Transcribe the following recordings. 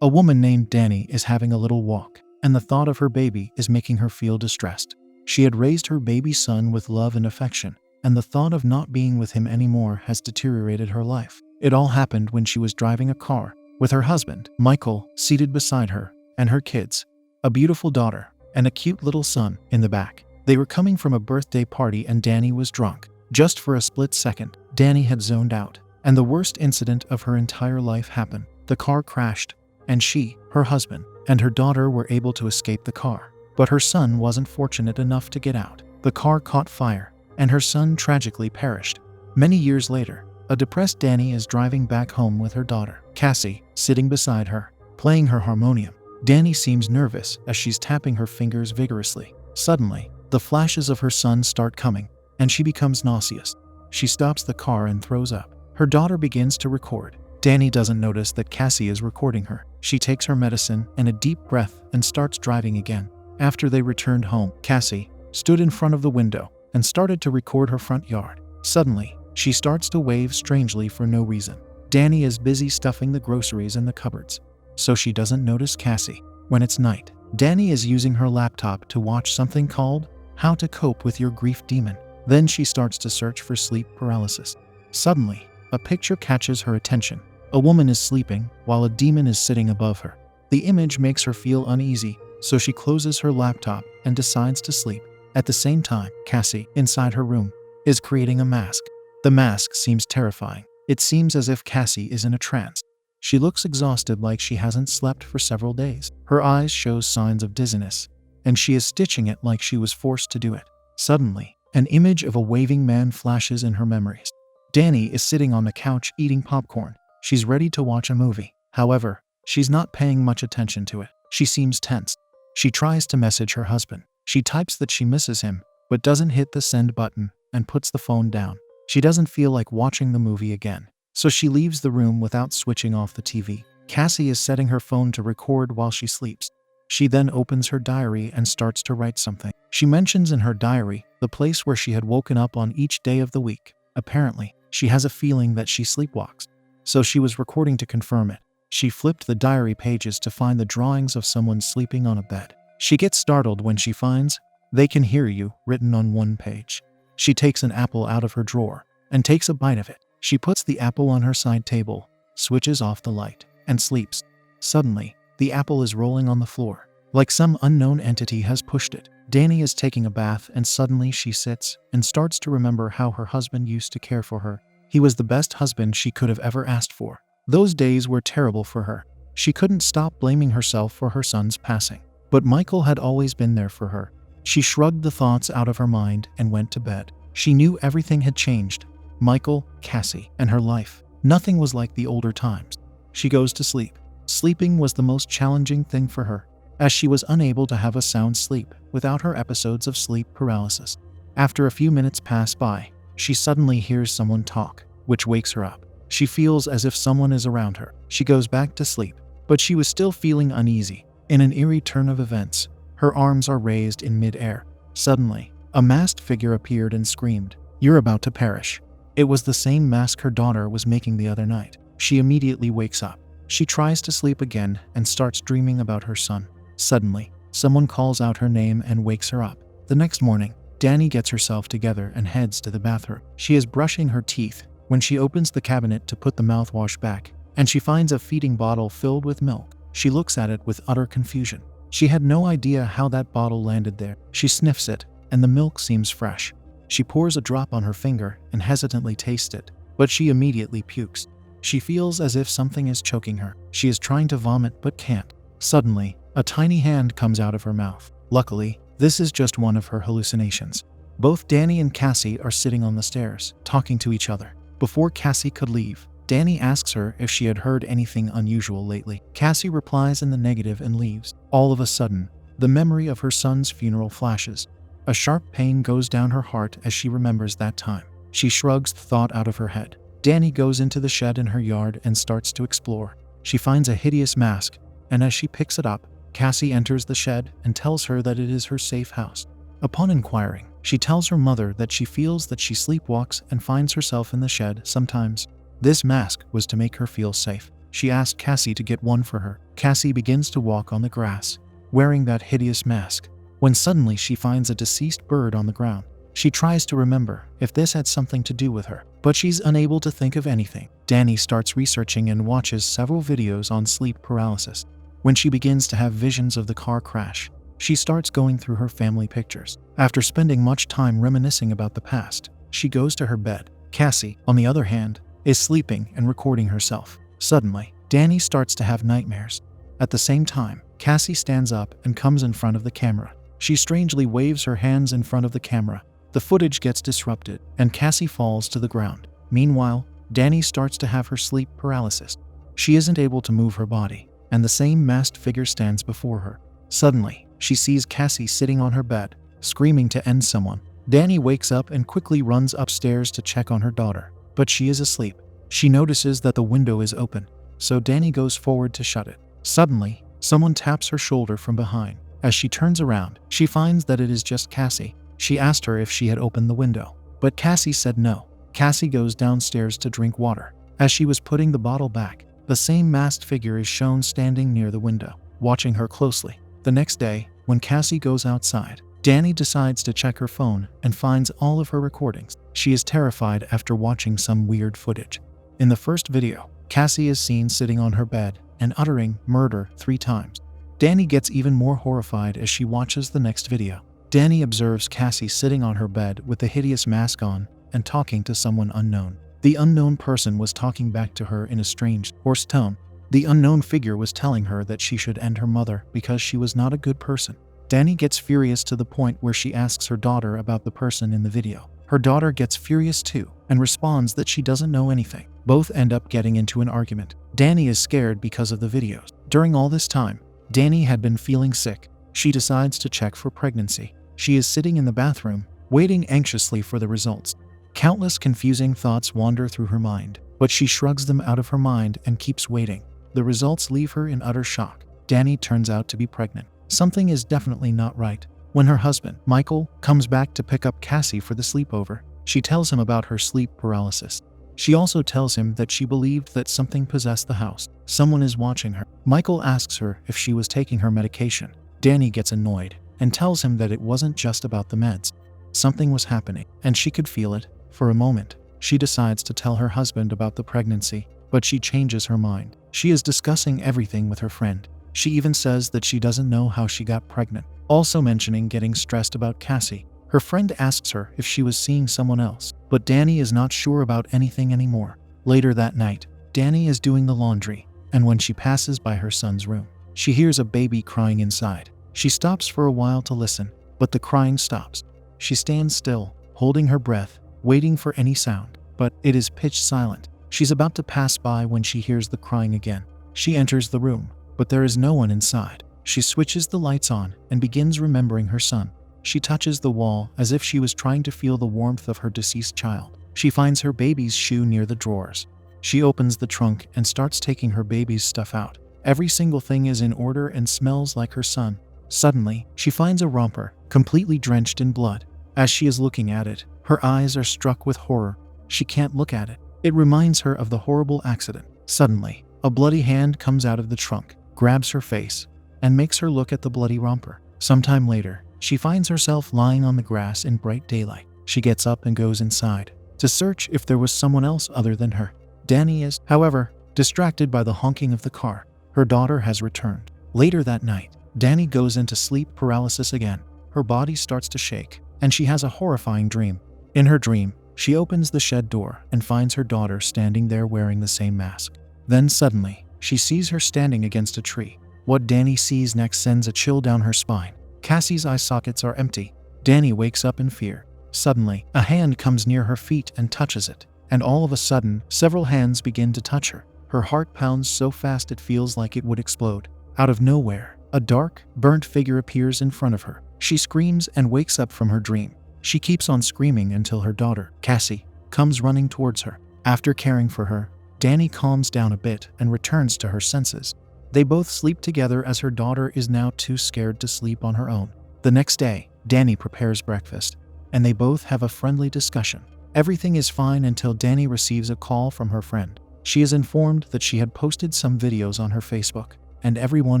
A woman named Danny is having a little walk, and the thought of her baby is making her feel distressed. She had raised her baby son with love and affection, and the thought of not being with him anymore has deteriorated her life. It all happened when she was driving a car with her husband, Michael, seated beside her, and her kids, a beautiful daughter and a cute little son, in the back. They were coming from a birthday party and Danny was drunk. Just for a split second, Danny had zoned out, and the worst incident of her entire life happened. The car crashed, and she, her husband, and her daughter were able to escape the car. But her son wasn't fortunate enough to get out. The car caught fire, and her son tragically perished. Many years later, a depressed Danny is driving back home with her daughter, Cassie, sitting beside her, playing her harmonium. Danny seems nervous as she's tapping her fingers vigorously. Suddenly, the flashes of her son start coming, and she becomes nauseous. She stops the car and throws up. Her daughter begins to record. Danny doesn't notice that Cassie is recording her. She takes her medicine and a deep breath and starts driving again. After they returned home, Cassie stood in front of the window and started to record her front yard. Suddenly, she starts to wave strangely for no reason. Danny is busy stuffing the groceries in the cupboards, so she doesn't notice Cassie. When it's night, Danny is using her laptop to watch something called How to Cope with Your Grief Demon. Then she starts to search for sleep paralysis. Suddenly, a picture catches her attention. A woman is sleeping while a demon is sitting above her. The image makes her feel uneasy, so she closes her laptop and decides to sleep. At the same time, Cassie, inside her room, is creating a mask. The mask seems terrifying. It seems as if Cassie is in a trance. She looks exhausted, like she hasn't slept for several days. Her eyes show signs of dizziness, and she is stitching it like she was forced to do it. Suddenly, an image of a waving man flashes in her memories. Danny is sitting on the couch eating popcorn. She's ready to watch a movie. However, she's not paying much attention to it. She seems tense. She tries to message her husband. She types that she misses him, but doesn't hit the send button and puts the phone down. She doesn't feel like watching the movie again, so she leaves the room without switching off the TV. Cassie is setting her phone to record while she sleeps. She then opens her diary and starts to write something. She mentions in her diary the place where she had woken up on each day of the week. Apparently, she has a feeling that she sleepwalks, so she was recording to confirm it. She flipped the diary pages to find the drawings of someone sleeping on a bed. She gets startled when she finds "They can hear you" written on one page. She takes an apple out of her drawer and takes a bite of it. She puts the apple on her side table, switches off the light, and sleeps. Suddenly, the apple is rolling on the floor, like some unknown entity has pushed it. Danny is taking a bath and suddenly she sits and starts to remember how her husband used to care for her. He was the best husband she could have ever asked for. Those days were terrible for her. She couldn't stop blaming herself for her son's passing. But Michael had always been there for her. She shrugged the thoughts out of her mind and went to bed. She knew everything had changed. Michael, Cassie, and her life. Nothing was like the older times. She goes to sleep. Sleeping was the most challenging thing for her, as she was unable to have a sound sleep without her episodes of sleep paralysis. After a few minutes pass by, she suddenly hears someone talk, which wakes her up. She feels as if someone is around her. She goes back to sleep, but she was still feeling uneasy. In an eerie turn of events, her arms are raised in mid-air. Suddenly, a masked figure appeared and screamed, "You're about to perish." It was the same mask her daughter was making the other night. She immediately wakes up. She tries to sleep again and starts dreaming about her son. Suddenly, someone calls out her name and wakes her up. The next morning, Danny gets herself together and heads to the bathroom. She is brushing her teeth when she opens the cabinet to put the mouthwash back, and she finds a feeding bottle filled with milk. She looks at it with utter confusion. She had no idea how that bottle landed there. She sniffs it, and the milk seems fresh. She pours a drop on her finger and hesitantly tastes it, but she immediately pukes. She feels as if something is choking her. She is trying to vomit but can't. Suddenly, a tiny hand comes out of her mouth. Luckily, this is just one of her hallucinations. Both Danny and Cassie are sitting on the stairs, talking to each other. Before Cassie could leave, Danny asks her if she had heard anything unusual lately. Cassie replies in the negative and leaves. All of a sudden, the memory of her son's funeral flashes. A sharp pain goes down her heart as she remembers that time. She shrugs the thought out of her head. Danny goes into the shed in her yard and starts to explore. She finds a hideous mask, and as she picks it up, Cassie enters the shed and tells her that it is her safe house. Upon inquiring, she tells her mother that she feels that she sleepwalks and finds herself in the shed sometimes. This mask was to make her feel safe. She asks Cassie to get one for her. Cassie begins to walk on the grass, wearing that hideous mask, when suddenly she finds a deceased bird on the ground. She tries to remember if this had something to do with her, but she's unable to think of anything. Danny starts researching and watches several videos on sleep paralysis. When she begins to have visions of the car crash, she starts going through her family pictures. After spending much time reminiscing about the past, she goes to her bed. Cassie, on the other hand, is sleeping and recording herself. Suddenly, Danny starts to have nightmares. At the same time, Cassie stands up and comes in front of the camera. She strangely waves her hands in front of the camera. The footage gets disrupted, and Cassie falls to the ground. Meanwhile, Danny starts to have her sleep paralysis. She isn't able to move her body, and the same masked figure stands before her. Suddenly, she sees Cassie sitting on her bed, screaming to end someone. Danny wakes up and quickly runs upstairs to check on her daughter, but she is asleep. She notices that the window is open, so Danny goes forward to shut it. Suddenly, someone taps her shoulder from behind. As she turns around, she finds that it is just Cassie. She asked her if she had opened the window, but Cassie said no. Cassie goes downstairs to drink water. As she was putting the bottle back, the same masked figure is shown standing near the window, watching her closely. The next day, when Cassie goes outside, Danny decides to check her phone and finds all of her recordings. She is terrified after watching some weird footage. In the first video, Cassie is seen sitting on her bed and uttering "murder" 3 times. Danny gets even more horrified as she watches the next video. Danny observes Cassie sitting on her bed with the hideous mask on and talking to someone unknown. The unknown person was talking back to her in a strange, hoarse tone. The unknown figure was telling her that she should end her mother because she was not a good person. Danny gets furious to the point where she asks her daughter about the person in the video. Her daughter gets furious too and responds that she doesn't know anything. Both end up getting into an argument. Danny is scared because of the videos. During all this time, Danny had been feeling sick. She decides to check for pregnancy. She is sitting in the bathroom, waiting anxiously for the results. Countless confusing thoughts wander through her mind, but she shrugs them out of her mind and keeps waiting. The results leave her in utter shock. Danny turns out to be pregnant. Something is definitely not right. When her husband, Michael, comes back to pick up Cassie for the sleepover, she tells him about her sleep paralysis. She also tells him that she believed that something possessed the house. Someone is watching her. Michael asks her if she was taking her medication. Danny gets annoyed and tells him that it wasn't just about the meds. Something was happening, and she could feel it. For a moment, she decides to tell her husband about the pregnancy, but she changes her mind. She is discussing everything with her friend. She even says that she doesn't know how she got pregnant, also mentioning getting stressed about Cassie. Her friend asks her if she was seeing someone else, but Danny is not sure about anything anymore. Later that night, Danny is doing the laundry, and when she passes by her son's room, she hears a baby crying inside. She stops for a while to listen, but the crying stops. She stands still, holding her breath, waiting for any sound, but it is pitch silent. She's about to pass by when she hears the crying again. She enters the room, but there is no one inside. She switches the lights on and begins remembering her son. She touches the wall as if she was trying to feel the warmth of her deceased child. She finds her baby's shoe near the drawers. She opens the trunk and starts taking her baby's stuff out. Every single thing is in order and smells like her son. Suddenly, she finds a romper, completely drenched in blood. As she is looking at it, her eyes are struck with horror. She can't look at it. It reminds her of the horrible accident. Suddenly, a bloody hand comes out of the trunk, grabs her face, and makes her look at the bloody romper. Sometime later, she finds herself lying on the grass in bright daylight. She gets up and goes inside to search if there was someone else other than her. Danny is, however, distracted by the honking of the car. Her daughter has returned. Later that night, Danny goes into sleep paralysis again. Her body starts to shake, and she has a horrifying dream. In her dream, she opens the shed door and finds her daughter standing there wearing the same mask. Then suddenly, she sees her standing against a tree. What Danny sees next sends a chill down her spine. Cassie's eye sockets are empty. Danny wakes up in fear. Suddenly, a hand comes near her feet and touches it, and all of a sudden, several hands begin to touch her. Her heart pounds so fast it feels like it would explode. Out of nowhere, a dark, burnt figure appears in front of her. She screams and wakes up from her dream. She keeps on screaming until her daughter, Cassie, comes running towards her. After caring for her, Danny calms down a bit and returns to her senses. They both sleep together as her daughter is now too scared to sleep on her own. The next day, Danny prepares breakfast, and they both have a friendly discussion. Everything is fine until Danny receives a call from her friend. She is informed that she had posted some videos on her Facebook, and everyone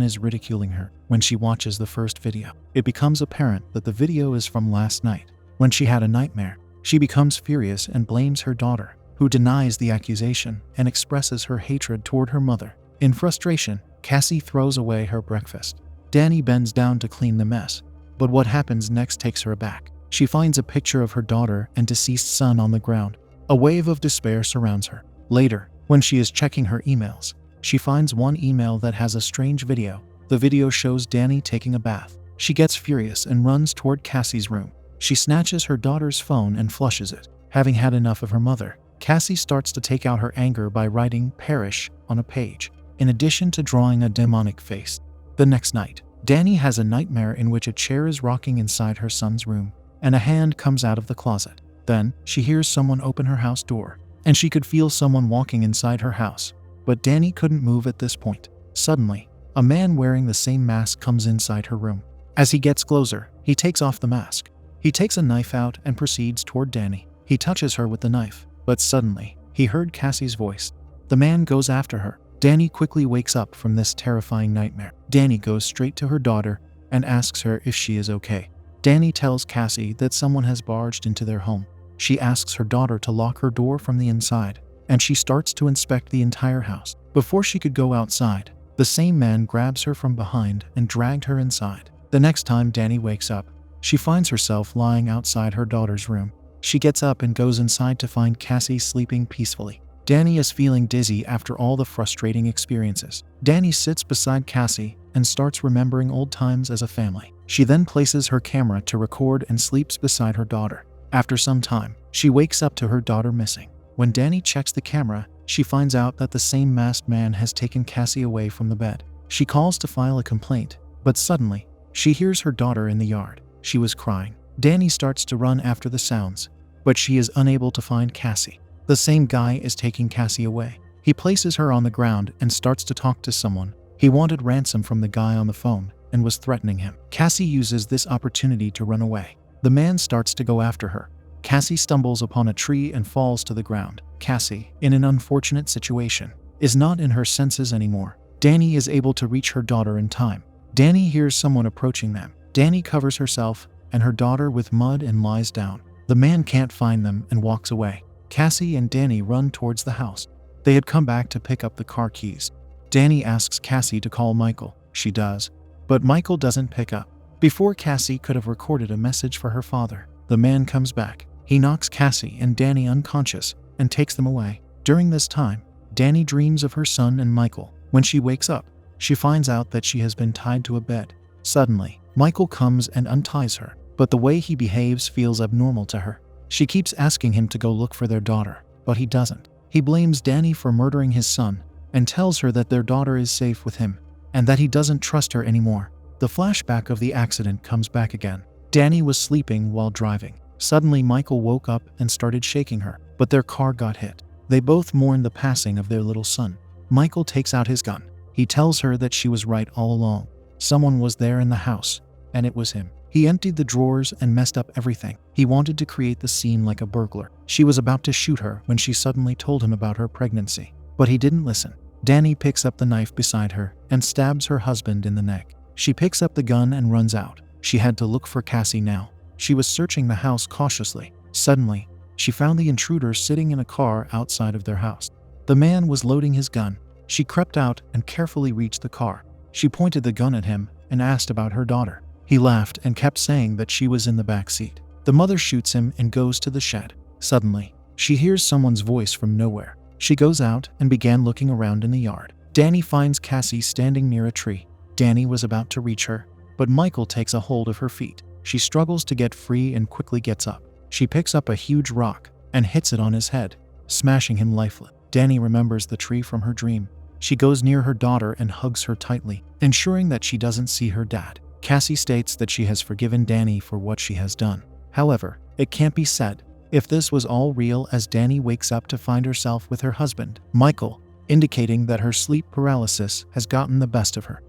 is ridiculing her. When she watches the first video, it becomes apparent that the video is from last night, when she had a nightmare. She becomes furious and blames her daughter, who denies the accusation and expresses her hatred toward her mother. In frustration, Cassie throws away her breakfast. Danny bends down to clean the mess, but what happens next takes her aback. She finds a picture of her daughter and deceased son on the ground. A wave of despair surrounds her. Later, when she is checking her emails, she finds one email that has a strange video. The video shows Danny taking a bath. She gets furious and runs toward Cassie's room. She snatches her daughter's phone and flushes it. Having had enough of her mother, Cassie starts to take out her anger by writing "perish" on a page, in addition to drawing a demonic face. The next night, Danny has a nightmare in which a chair is rocking inside her son's room, and a hand comes out of the closet. Then, she hears someone open her house door, and she could feel someone walking inside her house. But Danny couldn't move at this point. Suddenly, a man wearing the same mask comes inside her room. As he gets closer, he takes off the mask. He takes a knife out and proceeds toward Danny. He touches her with the knife, but suddenly, he heard Cassie's voice. The man goes after her. Danny quickly wakes up from this terrifying nightmare. Danny goes straight to her daughter and asks her if she is okay. Danny tells Cassie that someone has barged into their home. She asks her daughter to lock her door from the inside, and she starts to inspect the entire house. Before she could go outside, the same man grabs her from behind and dragged her inside. The next time Danny wakes up, she finds herself lying outside her daughter's room. She gets up and goes inside to find Cassie sleeping peacefully. Danny is feeling dizzy after all the frustrating experiences. Danny sits beside Cassie and starts remembering old times as a family. She then places her camera to record and sleeps beside her daughter. After some time, she wakes up to her daughter missing. When Danny checks the camera, she finds out that the same masked man has taken Cassie away from the bed. She calls to file a complaint, but suddenly, she hears her daughter in the yard. She was crying. Danny starts to run after the sounds, but she is unable to find Cassie. The same guy is taking Cassie away. He places her on the ground and starts to talk to someone. He wanted ransom from the guy on the phone and was threatening him. Cassie uses this opportunity to run away. The man starts to go after her. Cassie stumbles upon a tree and falls to the ground. Cassie, in an unfortunate situation, is not in her senses anymore. Danny is able to reach her daughter in time. Danny hears someone approaching them. Danny covers herself and her daughter with mud and lies down. The man can't find them and walks away. Cassie and Danny run towards the house. They had come back to pick up the car keys. Danny asks Cassie to call Michael. She does, but Michael doesn't pick up. Before Cassie could have recorded a message for her father, the man comes back. He knocks Cassie and Danny unconscious and takes them away. During this time, Danny dreams of her son and Michael. When she wakes up, she finds out that she has been tied to a bed. Suddenly, Michael comes and unties her, but the way he behaves feels abnormal to her. She keeps asking him to go look for their daughter, but he doesn't. He blames Danny for murdering his son and tells her that their daughter is safe with him and that he doesn't trust her anymore. The flashback of the accident comes back again. Danny was sleeping while driving. Suddenly, Michael woke up and started shaking her, but their car got hit. They both mourn the passing of their little son. Michael takes out his gun. He tells her that she was right all along. Someone was there in the house, and it was him. He emptied the drawers and messed up everything. He wanted to create the scene like a burglar. She was about to shoot her when she suddenly told him about her pregnancy, but he didn't listen. Danny picks up the knife beside her and stabs her husband in the neck. She picks up the gun and runs out. She had to look for Cassie now. She was searching the house cautiously. Suddenly, she found the intruder sitting in a car outside of their house. The man was loading his gun. She crept out and carefully reached the car. She pointed the gun at him and asked about her daughter. He laughed and kept saying that she was in the back seat. The mother shoots him and goes to the shed. Suddenly, she hears someone's voice from nowhere. She goes out and began looking around in the yard. Danny finds Cassie standing near a tree. Danny was about to reach her, but Michael takes a hold of her feet. She struggles to get free and quickly gets up. She picks up a huge rock and hits it on his head, smashing him lifeless. Danny remembers the tree from her dream. She goes near her daughter and hugs her tightly, ensuring that she doesn't see her dad. Cassie states that she has forgiven Danny for what she has done. However, it can't be said if this was all real, as Danny wakes up to find herself with her husband, Michael, indicating that her sleep paralysis has gotten the best of her.